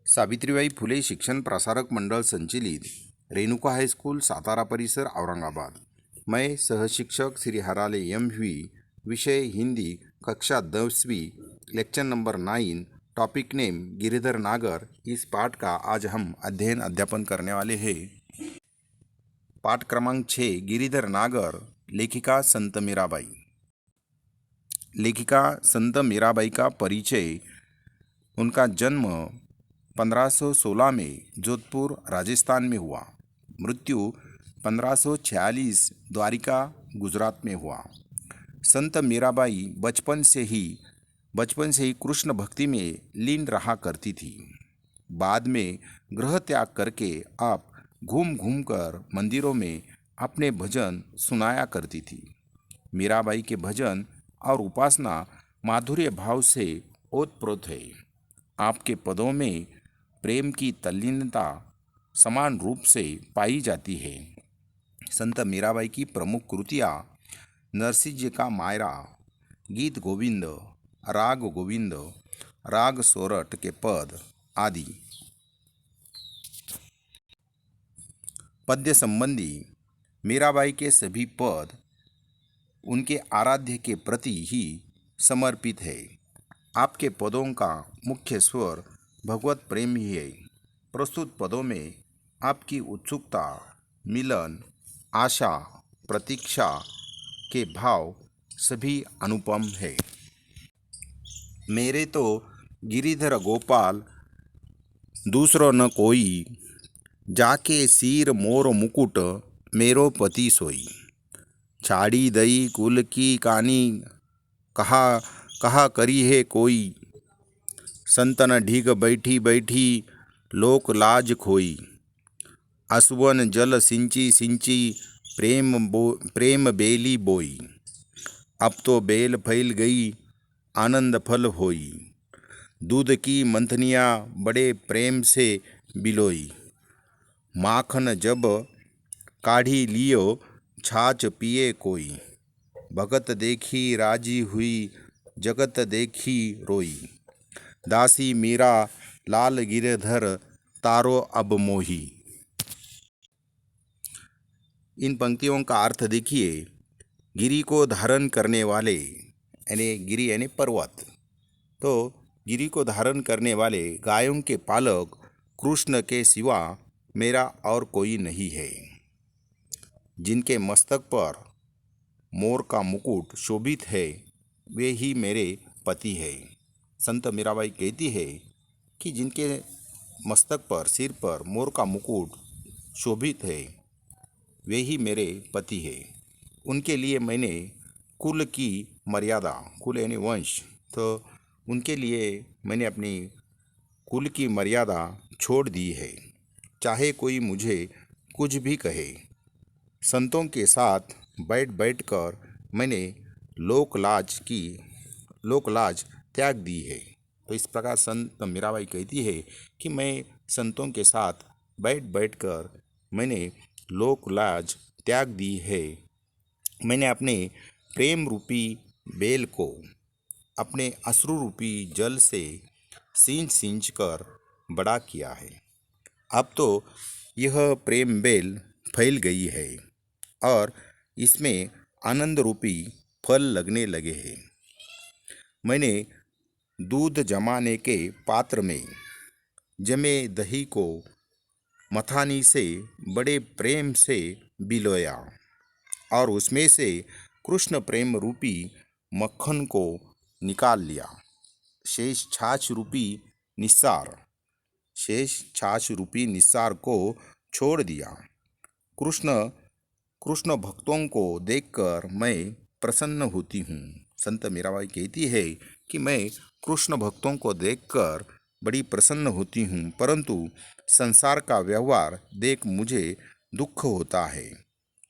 सावित्रीबाई फुले शिक्षण प्रसारक मंडल संचालित रेणुका हाईस्कूल सातारा परिसर औरंगाबाद। मैं सहशिक्षक श्री हराले MV, विषय हिंदी, कक्षा 10वीं, lecture number 9, topic name Giridhar नागर। इस पाठ का आज हम अध्ययन करने वाले हैं। पाठ क्रमांक 6, गिरिधर नागर। लेखिका संत मीराबाई। लेखिका संत मीराबाई का परिचय। उनका जन्म 1516 में जोधपुर राजस्थान में हुआ। मृत्यु 1546 द्वारिका गुजरात में हुआ। संत मीराबाई बचपन से ही कृष्ण भक्ति में लीन रहा करती थी। बाद में गृह त्याग करके आप घूम घूम कर मंदिरों में अपने भजन सुनाया करती थी। मीराबाई के भजन और उपासना माधुर्य भाव से ओतप्रोत है। आपके पदों में प्रेम की तल्लीनता समान रूप से पाई जाती है। संत मीराबाई की प्रमुख कृतियाँ नरसिंह जी का मायरा, गीत गोविंद, राग सोरठ के पद आदि। पद्य संबंधी मीराबाई के सभी पद उनके आराध्य के प्रति ही समर्पित है। आपके पदों का मुख्य स्वर भगवत प्रेम ही है। प्रस्तुत पदों में आपकी उत्सुकता, मिलन, आशा, प्रतीक्षा के भाव सभी अनुपम है। मेरे तो गिरिधर गोपाल दूसरो न कोई, जाके सिर मोर मुकुट मेरो पति सोई। छाड़ी दई कुल की कानी, कहा कहा करी है कोई। संतन ढीग बैठी बैठी लोक लाज खोई। असुवन जल सिंची सिंची प्रेम बेली बोई। अब तो बेल फैल गई आनंद फल होई। दूध की मंथनिया बड़े प्रेम से बिलोई। माखन जब काढ़ी लियो छाछ पिए कोई। भगत देखी राजी हुई जगत देखी रोई। दासी मीरा लाल गिरधर तारो अब मोही। इन पंक्तियों का अर्थ देखिए। गिरी को धारण करने वाले, यानी गिरी यानी पर्वत, तो गिरी को धारण करने वाले गायों के पालक कृष्ण के सिवा मेरा और कोई नहीं है। जिनके मस्तक पर मोर का मुकुट शोभित है वे ही मेरे पति है। संत मीराबाई कहती है कि जिनके मस्तक पर, सिर पर मोर का मुकुट शोभित है वे ही मेरे पति है। उनके लिए मैंने कुल की मर्यादा, कुल यानी वंश, तो उनके लिए मैंने अपनी कुल की मर्यादा छोड़ दी है। चाहे कोई मुझे कुछ भी कहे। संतों के साथ बैठ कर मैंने लोकलाज त्याग दी है। तो इस प्रकार संत मीराबाई कहती है कि मैं संतों के साथ बैठ कर मैंने लोकलाज त्याग दी है। मैंने अपने प्रेम रूपी बेल को अपने अश्रु रूपी जल से सींच कर बड़ा किया है। अब तो यह प्रेम बेल फैल गई है और इसमें आनंद रूपी फल लगने लगे हैं। मैंने दूध जमाने के पात्र में जमे दही को मथानी से बड़े प्रेम से बिलोया और उसमें से कृष्ण प्रेम रूपी मक्खन को निकाल लिया। शेष छाछ रूपी निस्सार को छोड़ दिया। कृष्ण भक्तों को देखकर मैं प्रसन्न होती हूँ। संत मीराबाई कहती है कि मैं कृष्ण भक्तों को देखकर बड़ी प्रसन्न होती हूँ, परंतु संसार का व्यवहार देख मुझे दुख होता है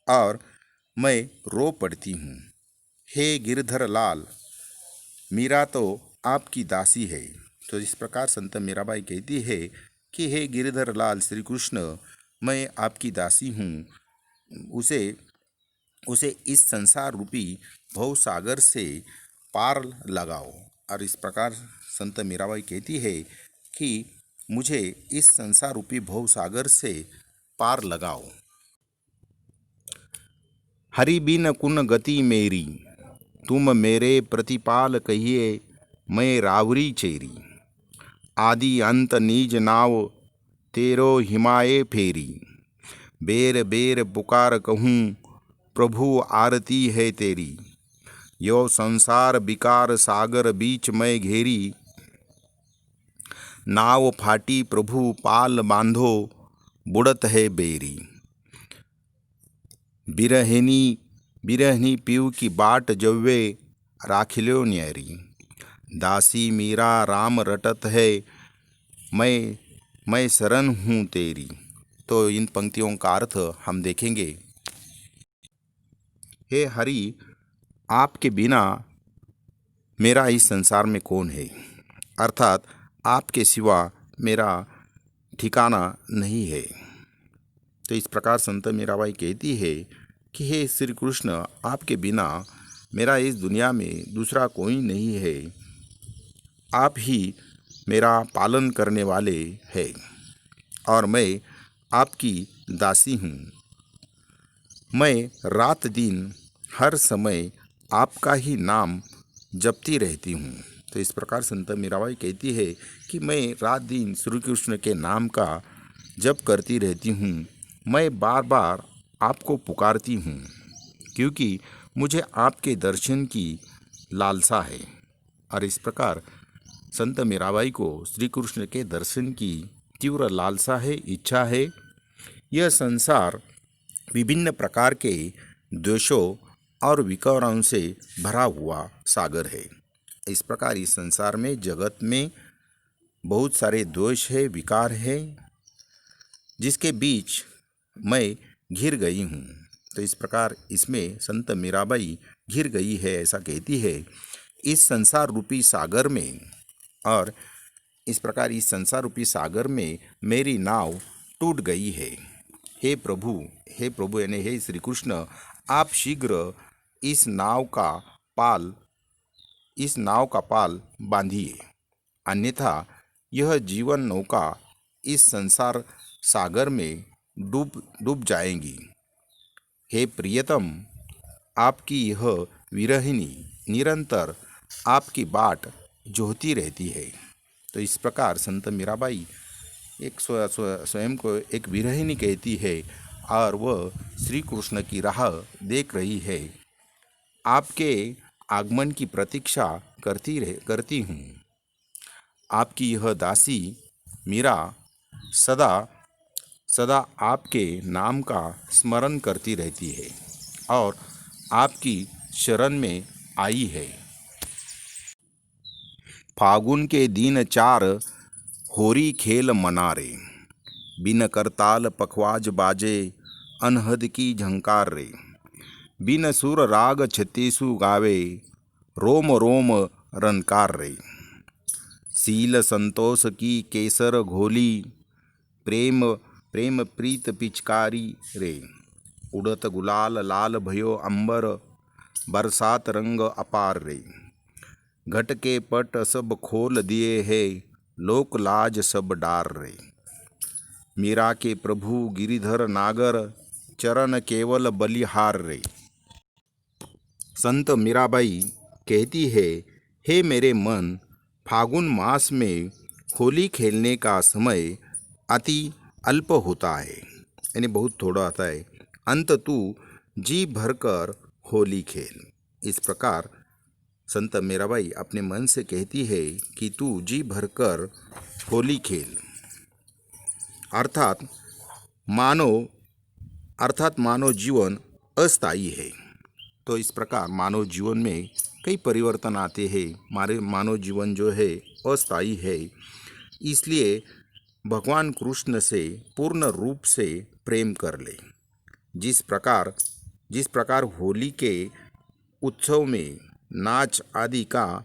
और मैं रो पड़ती हूँ। हे गिरधर लाल, मीरा तो आपकी दासी है। तो इस प्रकार संत मीराबाई कहती है कि हे गिरधर लाल श्री कृष्ण, मैं आपकी दासी हूँ। उसे इस संसार रूपी भव सागर से पार लगाओ। और इस प्रकार संत मीराबाई कहती है कि मुझे इस संसार रूपी भव सागर से पार लगाओ। हरि बिन कुन गति मेरी, तुम मेरे प्रतिपाल कहिए, मैं रावरी चेरी। आदि अंत नीज नाव, तेरो हिमाए फेरी। बेर बेर पुकार कहूँ, प्रभु आरती है तेरी। यो संसार विकार सागर बीच मैं घेरी। नाव फाटी प्रभु पाल बांधो, बुड़त है बेरी। बिरहिनी बिरहनी पीऊ की बाट जव्वे, राखिल्यो न्यारी। दासी मीरा राम रटत है, मैं शरण हूँ तेरी। तो इन पंक्तियों का अर्थ हम देखेंगे। हे हरि, आपके बिना मेरा इस संसार में कौन है, अर्थात आपके सिवा मेरा ठिकाना नहीं है। तो इस प्रकार संत मीराबाई कहती है कि हे श्री कृष्ण, आपके बिना मेरा इस दुनिया में दूसरा कोई नहीं है। आप ही मेरा पालन करने वाले हैं और मैं आपकी दासी हूँ। मैं रात दिन हर समय आपका ही नाम जपती रहती हूँ। तो इस प्रकार संत मीराबाई कहती है कि मैं रात दिन श्री कृष्ण के नाम का जप करती रहती हूँ। मैं बार बार आपको पुकारती हूँ क्योंकि मुझे आपके दर्शन की लालसा है। और इस प्रकार संत मीराबाई को श्री कृष्ण के दर्शन की तीव्र लालसा है, इच्छा है। यह संसार विभिन्न प्रकार के द्वेषों और विकारों से भरा हुआ सागर है। इस प्रकार इस संसार में, जगत में बहुत सारे द्वेष है, विकार है, जिसके बीच मैं घिर गई हूँ। तो इस प्रकार इसमें संत मीराबाई घिर गई है, ऐसा कहती है इस संसार रूपी सागर में। और इस प्रकार इस संसार रूपी सागर में मेरी नाव टूट गई है। हे प्रभु, हे प्रभु यानी हे श्री कृष्ण, आप शीघ्र इस नाव का पाल बांधिए, अन्यथा यह जीवन नौका इस संसार सागर में डूब जाएंगी। हे प्रियतम, आपकी यह विरहिणी निरंतर आपकी बाट जोहती रहती है। तो इस प्रकार संत मीराबाई स्वयं को एक विरहिणी कहती है और वह श्री कृष्ण की राह देख रही है। आपके आगमन की प्रतीक्षा करती हूँ। आपकी यह दासी मीरा सदा सदा आपके नाम का स्मरण करती रहती है और आपकी शरण में आई है। फागुन के दिन चार, होरी खेल मनारे। बिन करताल पखवाज बाजे, अनहद की झंकार रे। बिन सुर राग छत्तीसु गावे, रोम रोम रनकार रे। सील संतोष की केसर घोली, प्रेम प्रेम प्रीत पिचकारी रे। उड़त गुलाल लाल भयो अंबर, बरसात रंग अपार रे। घट के पट सब खोल दिए है, लोक लाज सब डार रे। मीरा के प्रभु गिरिधर नागर, चरण केवल बलिहार रे। संत मीराबाई कहती है, हे मेरे मन, फागुन मास में होली खेलने का समय अति अल्प होता है, यानी बहुत थोड़ा आता है। अंत तू जी भरकर होली खेल। इस प्रकार संत मीराबाई अपने मन से कहती है कि तू जी भरकर होली खेल। अर्थात मानव जीवन अस्थायी है। तो इस प्रकार मानव जीवन में कई परिवर्तन आते हैं। मानव जीवन जो है अस्थायी है, इसलिए भगवान कृष्ण से पूर्ण रूप से प्रेम कर ले। जिस प्रकार होली के उत्सव में नाच आदि का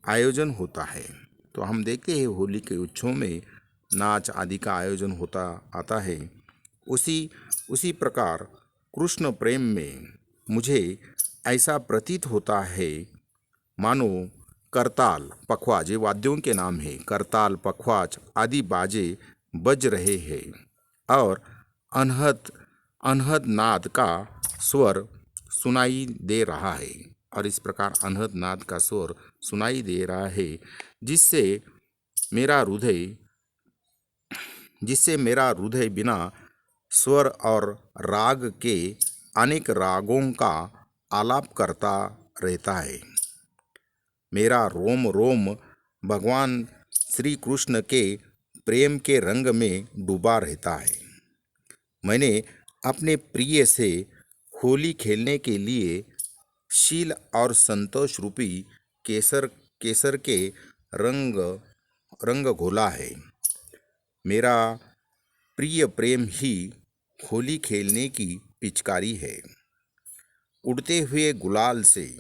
आयोजन होता है, तो हम देखते हैं होली के उत्सव में नाच आदि का आयोजन आता है। उसी प्रकार कृष्ण प्रेम में मुझे ऐसा प्रतीत होता है मानो करताल पखवाज, ये वाद्यों के नाम हैं। करताल पखवाज आदि बाजे बज रहे हैं और अनहद अनहद नाद का स्वर सुनाई दे रहा है। और इस प्रकार अनहद नाद का स्वर सुनाई दे रहा है, जिससे मेरा हृदय बिना स्वर और राग के अनेक रागों का आलाप करता रहता है। मेरा रोम रोम भगवान श्री कृष्ण के प्रेम के रंग में डूबा रहता है। मैंने अपने प्रिय से होली खेलने के लिए शील और संतोष रूपी केसर के रंग घोला है। मेरा प्रिय प्रेम ही होली खेलने की पिचकारी है। उड़ते हुए गुलाल से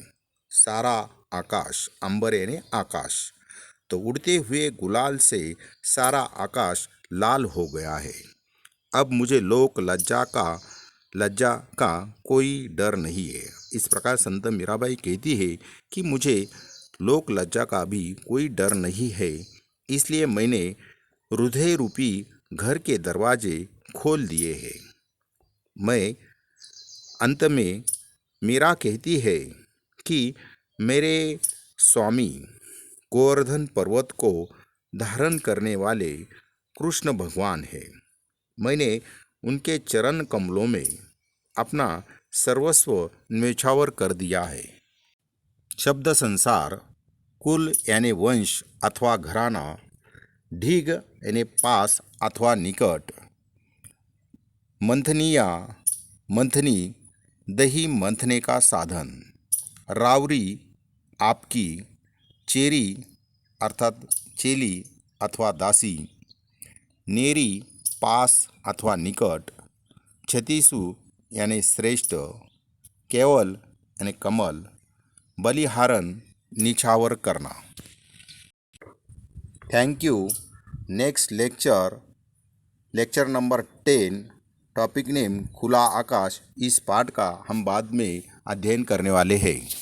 सारा आकाश, अंबर यानी आकाश, तो उड़ते हुए गुलाल से सारा आकाश लाल हो गया है। अब मुझे लोक लज्जा का कोई डर नहीं है। इस प्रकार संत मीराबाई कहती है कि मुझे लोक लज्जा का भी कोई डर नहीं है, इसलिए मैंने हृदय रूपी घर के दरवाजे खोल दिए हैं। मैं अंत में मीरा कहती है कि मेरे स्वामी गोवर्धन पर्वत को धारण करने वाले कृष्ण भगवान हैं। मैंने उनके चरण कमलों में अपना सर्वस्व न्यौछावर कर दिया है। शब्द संसार, कुल यानी वंश अथवा घराना, ढीग यानी पास अथवा निकट, मंथनी दही मंथने का साधन, रावरी आपकी, चेरी अर्थात चेली अथवा दासी, नेरी पास अथवा निकट, छतीसु यानी श्रेष्ठ, केवल यानी कमल, बलिहारन निछावर करना। Thank you. Next lecture number 10, topic name खुला आकाश, इस पाठ का हम बाद में अध्ययन करने वाले हैं।